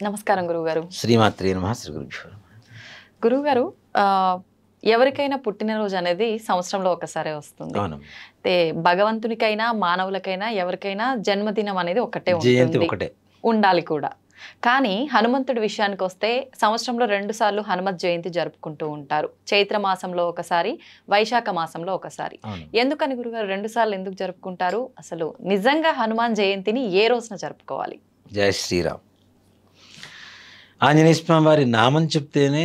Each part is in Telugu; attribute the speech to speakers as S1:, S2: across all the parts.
S1: నమస్కారం గురువుగారు.
S2: శ్రీమాత్రే నమః. శ్రీ గురుభ్యో నమః.
S1: గురువుగారు, ఎవరికైనా పుట్టినరోజు అనేది సంవత్సరంలో ఒకసారే వస్తుంది.
S2: అవును.
S1: అయితే భగవంతునికైనా మానవులకైనా ఎవరికైనా జన్మదినం అనేది ఒకటే
S2: జయంతి
S1: ఉంటుంది,
S2: ఒకటే.
S1: ఉండాలి కూడా. కానీ హనుమంతుడి విషయానికి వస్తే సంవత్సరంలో 2 సార్లు హనుమత్ జయంతి జరుపుకుంటూ ఉంటారు. చైత్ర మాసంలో ఒకసారి, వైశాఖ మాసంలో ఒకసారి.
S2: అవును.
S1: ఎందుకని గురుగారు 2 సార్లు ఎందుకు జరుపుకుంటారు? అసలు నిజంగా హనుమాన్ జయంతిని ఏ రోజున జరుపుకోవాలి?
S2: జయ శ్రీరామ్. ఆంజనేయ స్వామి వారి నామం చెప్తేనే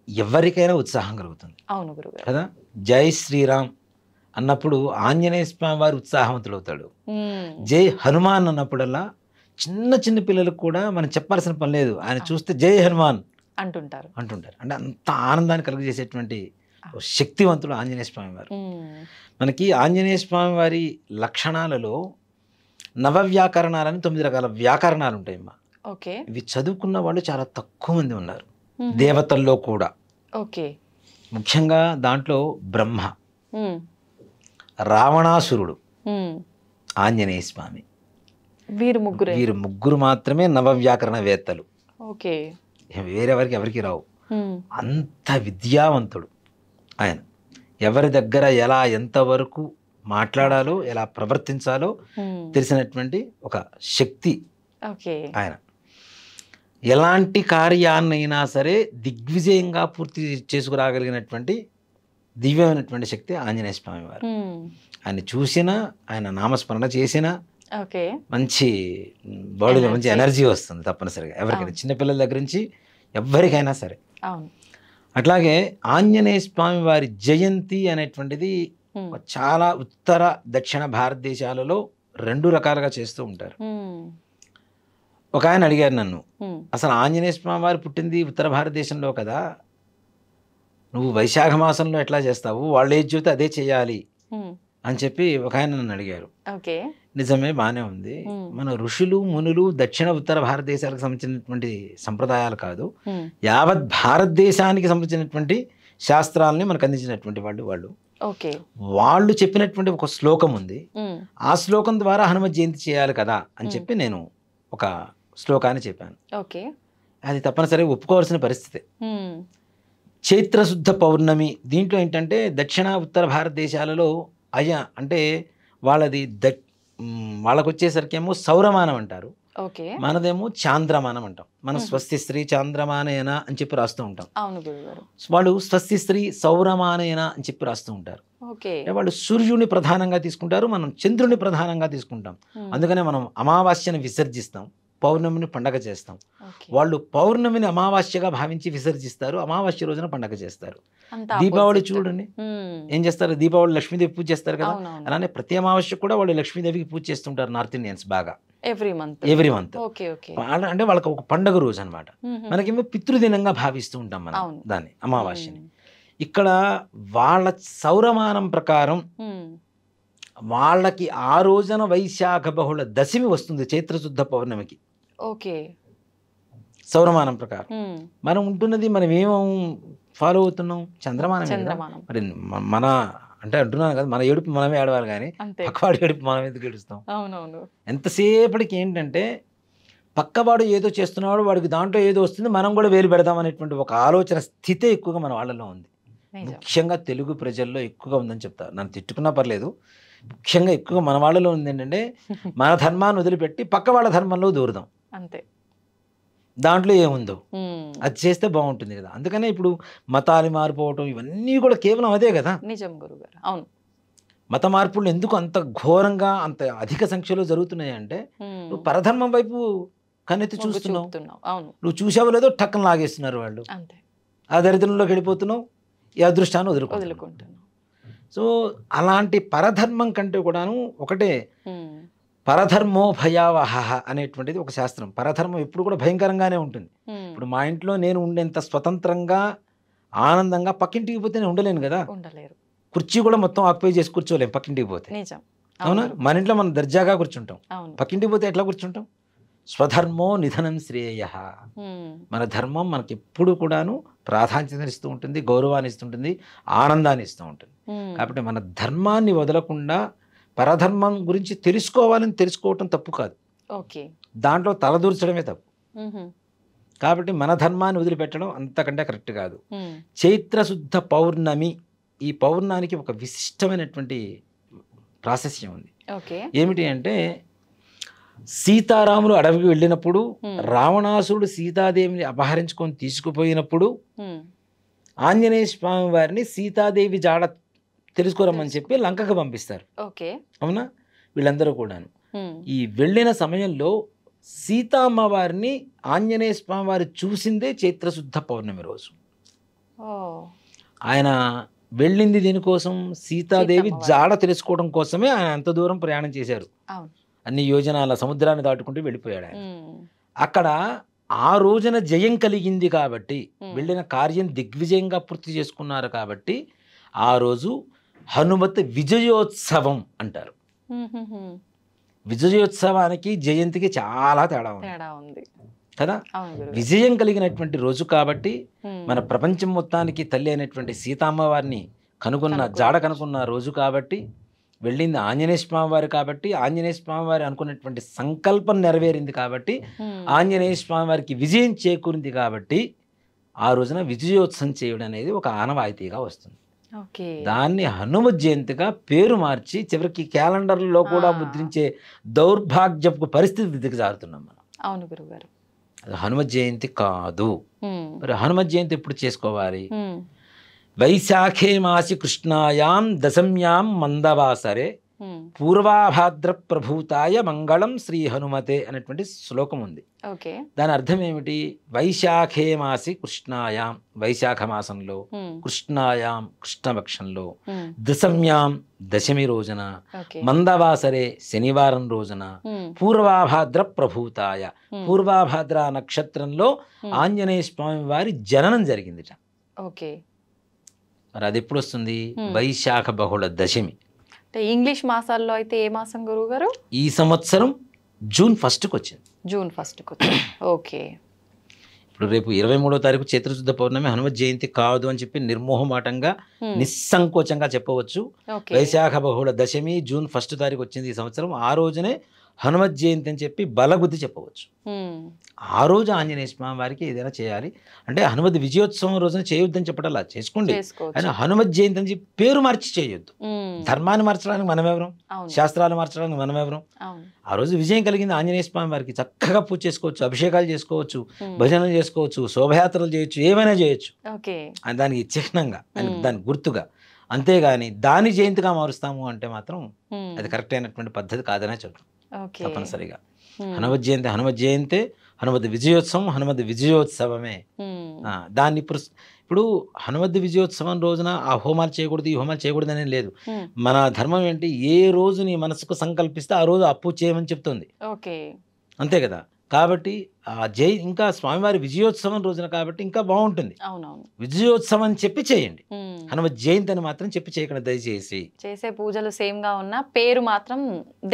S2: ఎవరికైనా ఉత్సాహం కలుగుతుంది
S1: అవును గురుగారు.
S2: కదా. జై శ్రీరామ్ అన్నప్పుడు ఆంజనేయ స్వామి వారి ఉత్సాహవంతులు అవుతాడు. జై హనుమాన్ అన్నప్పుడల్లా చిన్న చిన్న పిల్లలకు కూడా మనం చెప్పాల్సిన పని లేదు, ఆయన చూస్తే జై హనుమాన్
S1: అంటుంటారు.
S2: అంటుంటారు. అంటే అంత ఆనందాన్ని కలుగజేసేటువంటి శక్తివంతుడు ఆంజనేయ స్వామి వారు. మనకి ఆంజనేయ స్వామి వారి లక్షణాలలో నవవ్యాకరణాలని 9 రకాల వ్యాకరణాలు ఉంటాయమ్మా.
S1: ఓకే.
S2: ఇవి చదువుకున్న వాళ్ళు చాలా తక్కువ మంది ఉన్నారు దేవతల్లో కూడా.
S1: ఓకే.
S2: ముఖ్యంగా దాంట్లో బ్రహ్మ, రావణాసురుడు, ఆంజనేయ స్వామి, వీరు ముగ్గురు మాత్రమే నవవ్యాకరణవేత్తలు.
S1: ఓకే.
S2: వేరెవరికి ఎవరికి రావు. అంత విద్యావంతుడు ఆయన. ఎవరి దగ్గర ఎలా ఎంతవరకు మాట్లాడాలో, ఎలా ప్రవర్తించాలో తెలిసినటువంటి ఒక శక్తి ఆయన. ఎలాంటి కార్యాన్నైనా సరే దిగ్విజయంగా పూర్తి చేసుకురాగలిగినటువంటి దివ్యమైనటువంటి శక్తి ఆంజనేయ స్వామి వారు. ఆయన చూసినా, ఆయన నామస్మరణ చేసినా మంచి బాడీలో మంచి ఎనర్జీ వస్తుంది తప్పనిసరిగా ఎవరికైనా, చిన్నపిల్లల దగ్గర నుంచి ఎవరికైనా సరే. అట్లాగే ఆంజనేయ స్వామి వారి జయంతి అనేటువంటిది చాలా ఉత్తర దక్షిణ భారతదేశాలలో 2 రకాలుగా చేస్తూ ఉంటారు. ఒక ఆయన అడిగారు నన్ను, అసలు ఆంజనేయ స్వామి వారు పుట్టింది ఉత్తర భారతదేశంలో కదా, నువ్వు వైశాఖ మాసంలో ఎట్లా చేస్తావు, వాళ్ళు ఏది చెబితే అదే చేయాలి అని చెప్పి ఒక ఆయన నన్ను అడిగారు. నిజమే, బాగానే ఉంది. మన ఋషులు మునులు దక్షిణ ఉత్తర భారతదేశాలకు సంబంధించినటువంటి సంప్రదాయాలు కాదు, యావత్ భారతదేశానికి సంబంధించినటువంటి శాస్త్రాలని మనకు అందించినటువంటి వాళ్ళు వాళ్ళు చెప్పినటువంటి ఒక శ్లోకం ఉంది. ఆ శ్లోకం ద్వారా హనుమత్ జయంతి చేయాలి కదా అని చెప్పి నేను ఒక శ్లోకాన్ని చెప్పాను. అది తప్పనిసరిగా ఒప్పుకోవాల్సిన పరిస్థితి. చైత్రశుద్ధ పౌర్ణమి, దీంట్లో ఏంటంటే దక్షిణ ఉత్తర భారతదేశాలలో అంటే వాళ్ళది వాళ్ళకు వచ్చేసరికి ఏమో సౌరమానం అంటారు, మనదేమో చాంద్రమానం అంటాం. మనం స్వస్తి స్త్రీ చాంద్రమానేన అని చెప్పి రాస్తూ ఉంటాం. వాళ్ళు స్వస్తి స్త్రీ సౌరమానేన అని చెప్పి రాస్తూ ఉంటారు. వాళ్ళు సూర్యుని ప్రధానంగా తీసుకుంటారు, మనం చంద్రుని ప్రధానంగా తీసుకుంటాం. అందుకనే మనం అమావాస్యను విసర్జిస్తాం, పౌర్ణమిని పండగ చేస్తాం. వాళ్ళు పౌర్ణమిని అమావాస్యగా భావించి విసర్జిస్తారు, అమావాస్య రోజున పండగ చేస్తారు. దీపావళి చూడండి ఏం చేస్తారు, దీపావళి లక్ష్మీదేవి పూజ చేస్తారు కదా, అలానే ప్రతి అమావాస్య కూడా వాళ్ళు లక్ష్మీదేవికి పూజ చేస్తుంటారు నార్త్ ఇండియన్స్ బాగా, ఎవ్రీ మంత్. అంటే వాళ్ళకి ఒక పండగ రోజు అనమాట. మనకేమో పితృదినంగా భావిస్తూ ఉంటాం మనం దాన్ని, అమావాస్యని. ఇక్కడ వాళ్ళ సౌరమానం ప్రకారం వాళ్ళకి ఆ రోజున వైశాఖ బహుళ దశమి వస్తుంది చైత్రశుద్ధ పౌర్ణమికి. సౌరమానం ప్రకారం మనం ఉంటున్నది, మనం ఏమో ఫాలో అవుతున్నాం చంద్రమానం. మరి మన అంటే అంటున్నాను కదా, మన ఏడుపు మనమే ఏడవాలి కానీ పక్కవాడి ఏడుపు మనం ఎందుకు ఏడుస్తాం? ఎంతసేపటికి ఏంటంటే పక్కవాడు ఏదో చేస్తున్నాడు, వాడికి దాంట్లో ఏదో వస్తుంది, మనం కూడా వేలు పెడదాం అనేటువంటి ఒక ఆలోచన స్థితే ఎక్కువగా మన వాళ్ళలో ఉంది. ముఖ్యంగా తెలుగు ప్రజల్లో ఎక్కువగా ఉందని చెప్తారు. నన్ను తిట్టుకున్నా పర్లేదు, ముఖ్యంగా ఎక్కువగా మన వాళ్ళలో ఉంది ఏంటంటే మన ధర్మాన్ని వదిలిపెట్టి పక్క వాళ్ళ ధర్మంలో దూరదాం, అంతే. దాంట్లో ఏముందో అది చేస్తే బాగుంటుంది కదా. అందుకనే ఇప్పుడు మతాలు మారిపోవటం ఇవన్నీ కూడా కేవలం అదే కదా.
S1: నిజం గురుగారు, అవును.
S2: మత మార్పులు ఎందుకు అంత ఘోరంగా అంత అధిక సంఖ్యలో జరుగుతున్నాయి అంటే, నువ్వు పరధర్మం వైపు కన్నెత్తి చూస్తున్నావు, నువ్వు చూసావో లేదో టక్కన లాగేస్తున్నారు వాళ్ళు, ఆ దరిద్రంలోకి వెళ్ళిపోతున్నావు, ఈ అదృష్టాన్ని వదులుకుంటున్నావు. సో అలాంటి పరధర్మం కంటే కూడాను ఒకటే పరధర్మో భయావహ అనేటువంటిది ఒక శాస్త్రం. పరధర్మం ఎప్పుడు కూడా భయంకరంగానే ఉంటుంది. ఇప్పుడు మా ఇంట్లో నేను ఉండేంత స్వతంత్రంగా ఆనందంగా పక్కింటికి పోతే నేను ఉండలేను కదా. కుర్చీ కూడా మొత్తం ఆక్యుపై చేసి కూర్చోలేము పక్కింటికి పోతే, అవునా? మన ఇంట్లో మనం దర్జాగా కూర్చుంటాం, పక్కింటికి పోతే ఎట్లా కూర్చుంటాం? స్వధర్మో నిధనం శ్రేయ. మన ధర్మం మనకి ఎప్పుడు కూడాను ప్రాధాన్యత ఇస్తూ ఉంటుంది, గౌరవాన్ని ఇస్తుంటుంది, ఆనందాన్ని ఇస్తూ ఉంటుంది. కాబట్టి మన ధర్మాన్ని వదలకుండా పరధర్మం గురించి తెలుసుకోవాలని తెలుసుకోవటం తప్పు కాదు, దాంట్లో తలదూర్చడమే తప్పు. కాబట్టి మన ధర్మాన్ని వదిలిపెట్టడం అంతకంటే కరెక్ట్ కాదు.
S1: ఉమ్,
S2: చైత్రశుద్ధ పౌర్ణమి, ఈ పౌర్ణానికి ఒక విశిష్టమైనటువంటి ప్రాశస్యం ఉంది.
S1: ఓకే.
S2: ఏమిటి అంటే సీతారాములు అడవికి వెళ్ళినప్పుడు రావణాసురుడు సీతాదేవిని అపహరించుకొని తీసుకుపోయినప్పుడు
S1: ఉమ్,
S2: ఆంజనేయ స్వామి వారిని సీతాదేవి జాడ తెలుసుకోరమ్మని చెప్పి లంకకు పంపిస్తారు.
S1: ఓకే.
S2: అవునా? వీళ్ళందరూ కూడాను
S1: ఉమ్,
S2: ఈ వెళ్ళిన సమయంలో సీతామ్మ వారిని ఆంజనేయ స్వామి వారు చూసిందే చైత్రశుద్ధ పౌర్ణమి రోజు.
S1: ఓ,
S2: ఆయన వెళ్ళింది దీనికోసం సీతాదేవి
S1: సీతమ్మ
S2: జాడ తెలుసుకోవడం కోసమే ఆయన అంత దూరం ప్రయాణం చేశారు.
S1: అవును.
S2: అన్ని యోజనాల సముద్రాన్ని దాటుకుంటూ వెళ్ళిపోయాడు ఆయన.
S1: ఉమ్,
S2: అక్కడ ఆ రోజున జయం కలిగింది కాబట్టి,
S1: Hmm.
S2: వెళ్ళిన కార్యం దిగ్విజయంగా పూర్తి చేసుకున్నారు కాబట్టి ఆ రోజు హనుమత్ విజయోత్సవం అంటారు.
S1: ఉమ్, ఉమ్, ఉమ్,
S2: విజయోత్సవానికి జయంతికి చాలా తేడా ఉంది
S1: తేడా ఉంది
S2: కదా.
S1: అవును గురుగారు.
S2: విజయం కలిగినటువంటి రోజు కాబట్టి
S1: ఉమ్,
S2: మన ప్రపంచం మొత్తానికి తల్లి అయినటువంటి సీతమ్మ వారిని జాడ కనుక్కున్న రోజు కాబట్టి, వెళ్ళింది ఆంజనేయ స్వామి వారు కాబట్టి, ఆంజనేయ స్వామి వారి అనుకున్నటువంటి సంకల్పం నెరవేరింది కాబట్టి,
S1: ఉమ్,
S2: ఆంజనేయ స్వామి వారికి విజయం చేకూరింది కాబట్టి ఆ రోజున విజయోత్సవం చేయడం అనేది ఒక ఆనవాయితీగా వస్తుంది.
S1: ఓకే.
S2: దాన్ని హనుమ జయంతిగా పేరు మార్చి చివరికి క్యాలెండర్లో కూడా ముద్రించే దౌర్భాగ్యపు పరిస్థితి దిగజారుతున్నాం మనం.
S1: అవును గురుగారు.
S2: అది హనుమ జయంతి కాదు.
S1: ఉమ్,
S2: మరి హనుమ జయంతి ఎప్పుడు చేసుకోవాలి?
S1: ఉమ్,
S2: వైశాఖే మాసి కృష్ణాయాం దశమ్యాం మందవాసరే
S1: ఉమ్,
S2: పూర్వాభాద్ర ప్రభూతాయ మంగళం శ్రీ హనుమతే అనేటువంటి శ్లోకం ఉంది.
S1: ఓకే.
S2: దాని అర్థం ఏమిటి? వైశాఖే మాసి కృష్ణాయాం, వైశాఖ మాసంలో,
S1: ఉమ్,
S2: కృష్ణాయాం కృష్ణపక్షంలో,
S1: ఉమ్,
S2: దశమ్యాం దశమి రోజున,
S1: ఓకే.
S2: మందవాసరే శనివారం రోజున,
S1: ఉమ్,
S2: పూర్వాభాద్ర ప్రభూతాయ
S1: ఉమ్,
S2: పూర్వాభాద్ర నక్షత్రంలో
S1: ఉమ్,
S2: ఆంజనేయ స్వామి వారి జననం జరిగిందిట.
S1: ఓకే.
S2: మరి అది ఎప్పుడు వస్తుంది?
S1: Hmm.
S2: వైశాఖ బహుళ దశమి.
S1: అంటే ఇంగ్లీష్ మాసాల్లో అయితే ఏ మాసం గురుగారు?
S2: ఈ సంవత్సరం జూన్ 1కి వచ్చింది.
S1: జూన్ 1కు. ఓకే.
S2: ఇప్పుడు రేపు 23వ తారీఖు చైత్రశుద్ధ పౌర్ణమి, హనుమత్ జయంతి కాదు అని చెప్పి నిర్మోహమాటంగా
S1: ఉమ్,
S2: నిస్సంకోచంగా చెప్పవచ్చు.
S1: ఓకే.
S2: వైశాఖ బహుళ దశమి జూన్ 1 తారీఖు వచ్చింది ఈ సంవత్సరం. ఆ రోజునే హనుమత్ జయంతి అని చెప్పి బలగుద్ది చెప్పవచ్చు.
S1: ఉమ్,
S2: ఆ రోజు ఆంజనేయ స్వామి వారికి ఏదైనా చేయాలి అంటే హనుమత్ విజయోత్సవం రోజున చేయొద్దని చెప్పటలా, చేసుకోండి.
S1: చేసుకోవచ్చు.
S2: ఆయన హనుమత్ జయంతి అని చెప్పి పేరు మార్చి చేయొద్దు.
S1: ఉమ్,
S2: ధర్మాన్ని మార్చడానికి మనమెవరం?
S1: అవును.
S2: శాస్త్రాలు మార్చడానికి మనమెవరం?
S1: అవును.
S2: ఆ రోజు విజయం కలిగింది ఆంజనేయ స్వామి వారికి, చక్కగా పూజ చేసుకోవచ్చు, అభిషేకాలు చేసుకోవచ్చు,
S1: ఉమ్,
S2: భజనలు చేసుకోవచ్చు, శోభయాత్రలు చేయొచ్చు, ఏమైనా చేయొచ్చు.
S1: ఓకే.
S2: దానికి చిహ్నంగా,
S1: Hmm.
S2: దానికి గుర్తుగా. అంతేగాని దాని జయంతిగా మారుస్తాము అంటే మాత్రం
S1: ఉమ్,
S2: అది కరెక్ట్ అయినటువంటి పద్ధతి కాదనే చెప్తాం
S1: ఓకే.
S2: తప్పనిసరిగా.
S1: ఉమ్,
S2: హనుమత్ జయంతే, హనుమత్ విజయోత్సవం, హనుమత్ విజయోత్సవమే.
S1: ఉమ్,
S2: దాన్ని ఇప్పుడు హనుమత్ విజయోత్సవం రోజున ఆ హోమాలు చేయకూడదు, ఈ హోమాలు చేయకూడదు అనేది లేదు.
S1: ఉమ్,
S2: మన ధర్మం ఏంటి? ఏ రోజు నీ మనసుకు సంకల్పిస్తే ఆ రోజు అప్పు చేయమని చెప్తుంది.
S1: ఓకే.
S2: అంతే కదా. కాబట్టి ఆ ఇంకా స్వామివారి విజయోత్సవం రోజున కాబట్టి ఇంకా బాగుంటుంది.
S1: అవునవును.
S2: విజయోత్సవం అని చెప్పి చేయండి.
S1: ఉమ్,
S2: హనుమత్ జయంతి అని మాత్రం చెప్పి చేయకండి దయచేసి.
S1: చేసే పూజలు సేమ్ గా ఉన్నా పేరు మాత్రం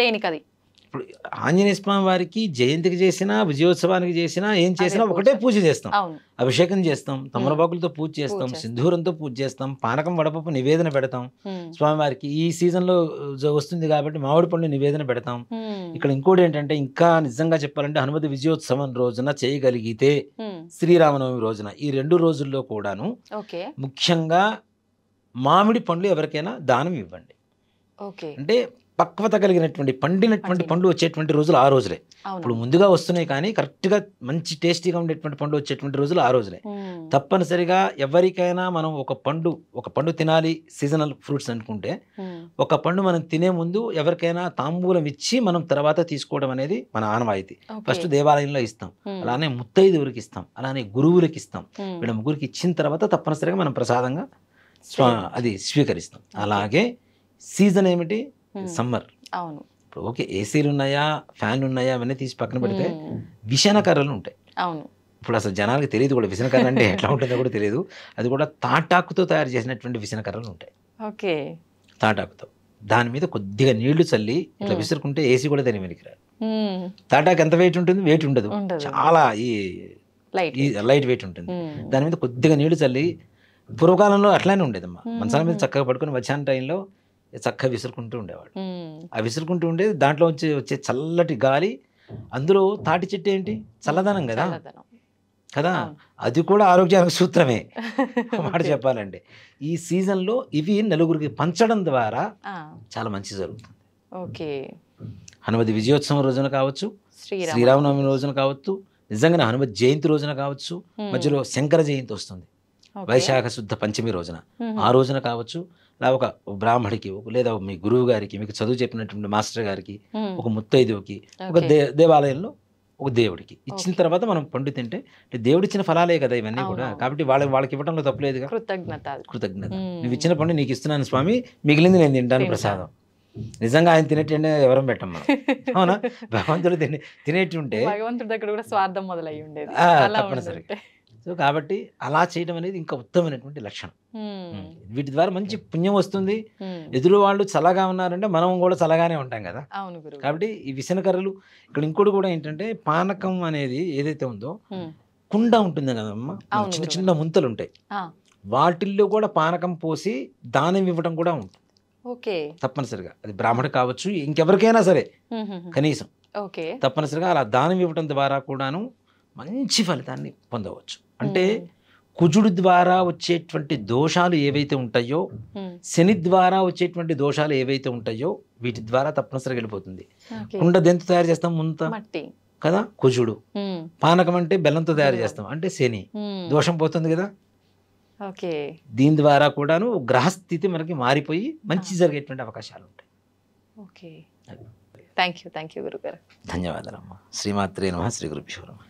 S1: దేనికది.
S2: ఇప్పుడు ఆంజనేయ స్వామి వారికి జయంతికి చేసినా, విజయోత్సవానికి చేసినా, ఏం చేసినా
S1: పూజ.
S2: ఒకటే పూజ చేస్తాం.
S1: అవును.
S2: అభిషేకం చేస్తాం, తమలపాకులతో పూజ చేస్తాం,
S1: చేస్తాం.
S2: సింధూరంతో పూజ చేస్తాం, పానకం వడపప్పు నివేదన పెడతాం
S1: ఉమ్,
S2: స్వామివారికి. ఈ సీజన్లో వస్తుంది కాబట్టి మామిడి పండు నివేదన పెడతాం.
S1: ఉమ్,
S2: ఇక్కడ ఇంకోటి ఏంటంటే, ఇంకా నిజంగా చెప్పాలంటే హనుమత్ విజయోత్సవం రోజున చేయగలిగితే
S1: ఉమ్,
S2: శ్రీరామనవమి రోజున, ఈ 2 రోజుల్లో కూడాను
S1: ఓకే.
S2: ముఖ్యంగా మామిడి పండ్లు ఎవరికైనా దానం ఇవ్వండి.
S1: ఓకే.
S2: అంటే పక్వత కలిగినటువంటి పండినటువంటి పండ్లు వచ్చేటువంటి రోజులు ఆ రోజులే. ఇప్పుడు
S1: అవును.
S2: ముందుగా వస్తున్నాయి కానీ కరెక్ట్గా మంచి టేస్టీగా ఉండేటువంటి పండ్లు వచ్చేటువంటి రోజులు ఆ రోజులే.
S1: ఉమ్,
S2: తప్పనిసరిగా ఎవరికైనా మనం ఒక పండు తినాలి, సీజనల్ ఫ్రూట్స్ అనుకుంటే
S1: ఉమ్,
S2: ఒక పండు మనం తినే ముందు ఎవరికైనా తాంబూలం ఇచ్చి మనం తర్వాత తీసుకోవడం అనేది మన ఆనవాయితీ.
S1: ఓకే.
S2: ఫస్ట్ దేవాలయంలో ఇస్తాం,
S1: ఉమ్,
S2: అలానే ముత్తైదువురికి ఇస్తాం, అలానే గురువులకి ఇస్తాం.
S1: ఉమ్,
S2: వీళ్ళ ముగ్గురికి ఇచ్చిన తర్వాత తప్పనిసరిగా మనం ప్రసాదంగా అది స్వీకరిస్తాం. అలాగే సీజన్ ఏమిటి?
S1: ఉమ్,
S2: సమ్మర్.
S1: అవును.
S2: ఇప్పుడు ఓకే, ఏసీలు ఉన్నాయా, ఫ్యాన్లు ఉన్నాయా అవన్నీ తీసి పక్కన పెడితే
S1: ఉమ్,
S2: విషనకర్రలు ఉంటాయి.
S1: అవును.
S2: ఇప్పుడు అసలు జనాలకు తెలియదు కూడా విసనకర్ర అంటే ఎట్లా ఉంటుందో కూడా తెలియదు. అది కూడా తాటాకుతో తయారు చేసినటువంటి విసనకర్రలు ఉంటాయి.
S1: ఓకే.
S2: తాటాకుతో దాని మీద కొద్దిగా నీళ్లు చల్లి ఇట్లా విసురుకుంటే ఏసీ కూడా దాని వెనక్కి రాదు.
S1: ఉమ్,
S2: తాటాకు ఎంత వెయిట్ ఉంటుంది? వెయిట్ ఉండదు,
S1: ఉండదు.
S2: చాలా
S1: లైట్.
S2: లైట్ వెయిట్ ఉంటుంది.
S1: ఉమ్,
S2: దాని మీద కొద్దిగా నీళ్లు చల్లి, పూర్వకాలంలో అట్లానే ఉండేదమ్మా,
S1: మ్మ్.
S2: మంచాల మీద చక్కగా పడుకొని మధ్యాహ్నం టైంలో చక్కగా విసురుకుంటూ ఉండేవాడు.
S1: ఉమ్,
S2: ఆ విసురుకుంటూ ఉండేది, దాంట్లో వచ్చే చల్లటి గాలి, అందులో తాటి చెట్టు ఏంటి? చల్లదనం కదా.
S1: చల్లదనం.
S2: కదా,
S1: అవును.
S2: అది కూడా ఆరోగ్యానికి సూత్రమే మాట చెప్పాలంటే. ఈ సీజన్లో ఇవి నలుగురికి పంచడం ద్వారా
S1: ఆ,
S2: చాలా మంచి జరుగుతుంది.
S1: ఓకే.
S2: హనుమతి విజయోత్సవం రోజున కావచ్చు,
S1: శ్రీరామ
S2: శ్రీరామనవమి రోజున కావచ్చు, నిజంగానే హనుమతి జయంతి రోజున కావచ్చు, మధ్యలో శంకర జయంతి వస్తుంది వైశాఖ శుద్ధ పంచమి రోజున, ఆ రోజున కావచ్చు, లేదా ఒక బ్రాహ్మడికి లేదా మీ గురువు గారికి, మీకు చదువు చెప్పినటువంటి మాస్టర్ గారికి, ఒక ముత్తైదువుకి, ఒక దేవాలయంలో ఒక దేవుడికి ఇచ్చిన తర్వాత మనం పండు తింటే దేవుడిచ్చిన ఫలాలే కదా ఇవన్నీ కూడా. కాబట్టి వాళ్ళకి ఇవ్వడంలో తప్పులేదుగా. కృతజ్ఞత. నువ్వు ఇచ్చిన పండు నీకు ఇస్తున్నాను స్వామి, మిగిలింది నేను తింటాను ప్రసాదం. నిజంగా ఆయన తినేటంటే ఎవరం పెట్టం మనం, అవునా? భగవంతుడు తినేటుంటే
S1: భగవంతుడి దగ్గర కూడా స్వార్థం మొదలయ్యి ఉండేది
S2: తప్పనిసరిగా. సో కాబట్టి అలా చేయడం అనేది ఇంకా ఉత్తమమైనటువంటి లక్షణం. వీటి ద్వారా మంచి పుణ్యం వస్తుంది. ఎదురు వాళ్ళు చల్లగా ఉన్నారంటే మనం కూడా చల్లగానే ఉంటాం కదా. కాబట్టి ఈ విసనకర్రలు ఇక్కడ ఇంకోటి కూడా ఏంటంటే, పానకం అనేది ఏదైతే ఉందో కుండ ఉంటుంది కదమ్మా, చిన్న చిన్న ముంతలు ఉంటాయి, వాటిల్లో కూడా పానకం పోసి దానం ఇవ్వడం కూడా ఉంటుంది. తప్పనిసరిగా అది బ్రాహ్మడు కావచ్చు, ఇంకెవరికైనా సరే కనీసం తప్పనిసరిగా అలా దానం ఇవ్వడం ద్వారా కూడాను మంచి ఫలితాన్ని పొందవచ్చు. అంటే కుజుడు ద్వారా వచ్చేటువంటి దోషాలు ఏవైతే ఉంటాయో, శని ద్వారా వచ్చేటువంటి దోషాలు ఏవైతే ఉంటాయో, వీటి ద్వారా తప్పనిసరిగా వెళ్ళిపోతుంది. కుండ దెంతో తయారు చేస్తాం, ముంత కదా కుజుడు, పానకం అంటే బెల్లంతో తయారు చేస్తాం అంటే శని, దోషం పోతుంది కదా. దీని ద్వారా కూడాను గ్రహస్థితి మనకి మారిపోయి మంచి జరిగేటువంటి అవకాశాలు ఉంటాయి.
S1: థ్యాంక్ యూ గురుగారు.
S2: ధన్యవాదాలమ్మా. శ్రీమాత్రే నమః. శ్రీ గురుభ్యో నమః.